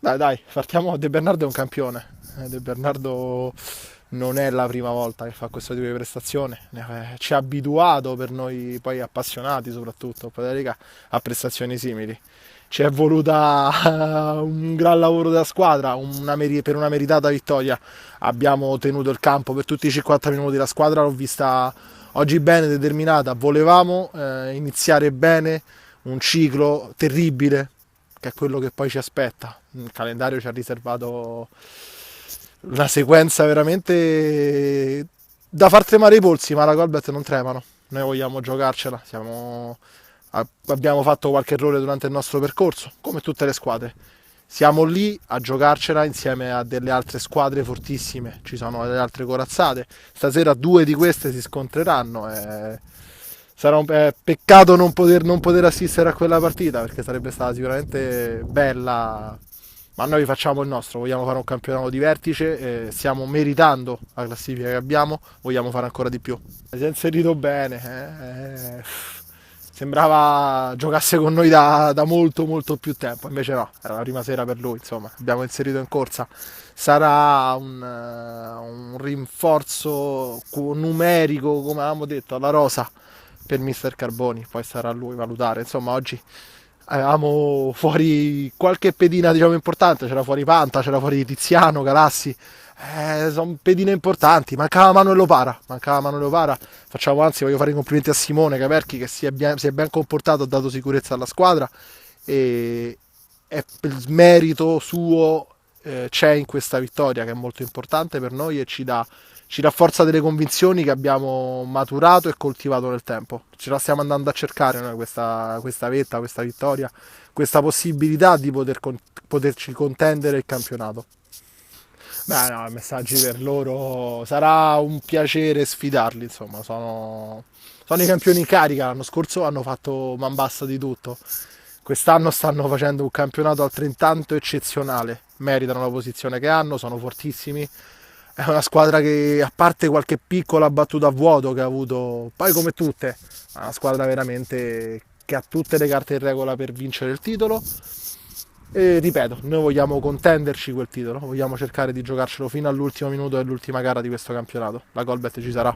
Dai, partiamo. De Bernardo è un campione. De Bernardo non è la prima volta che fa questo tipo di prestazione. Ci ha abituato per noi poi appassionati, soprattutto per la Lega, a prestazioni simili. Ci è voluta un gran lavoro della squadra per una meritata vittoria. Abbiamo tenuto il campo per tutti i 50 minuti. La squadra l'ho vista oggi bene, determinata. Volevamo iniziare bene un ciclo terribile, che è quello che poi ci aspetta. Il calendario ci ha riservato una sequenza veramente da far tremare i polsi, ma la Colbert non tremano. Noi vogliamo giocarcela, abbiamo fatto qualche errore durante il nostro percorso, come tutte le squadre. Siamo lì a giocarcela insieme a delle altre squadre fortissime, ci sono delle altre corazzate. Stasera due di queste si scontreranno. Sarà un peccato non poter assistere a quella partita, perché sarebbe stata sicuramente bella, ma noi facciamo il nostro, vogliamo fare un campionato di vertice, stiamo meritando la classifica che abbiamo, vogliamo fare ancora di più. Si è inserito bene, sembrava giocasse con noi da molto molto più tempo, invece no, era la prima sera per lui, insomma, abbiamo inserito in corsa. Sarà un rinforzo numerico, come avevamo detto, alla rosa per Mister Carboni, poi sarà a lui valutare. Insomma, oggi avevamo fuori qualche pedina, diciamo, importante, c'era fuori Panta, c'era fuori Tiziano, Galassi, sono pedine importanti. Mancava Manuel Opara. Facciamo, anzi, voglio fare i complimenti a Simone Caperchi, che si è ben comportato, ha dato sicurezza alla squadra, e il merito suo c'è in questa vittoria, che è molto importante per noi e ci rafforza delle convinzioni che abbiamo maturato e coltivato nel tempo. Ce la stiamo andando a cercare noi questa vetta, questa vittoria, questa possibilità di poterci contendere il campionato. Beh, no, messaggi per loro. Sarà un piacere sfidarli, insomma, sono i campioni in carica. L'anno scorso hanno fatto man bassa di tutto. Quest'anno stanno facendo un campionato altrettanto eccezionale. Meritano la posizione che hanno, sono fortissimi. È una squadra che, a parte qualche piccola battuta a vuoto che ha avuto, poi come tutte, è una squadra veramente che ha tutte le carte in regola per vincere il titolo. E ripeto, noi vogliamo contenderci quel titolo, vogliamo cercare di giocarcelo fino all'ultimo minuto dell'ultima gara di questo campionato. La Colbert ci sarà.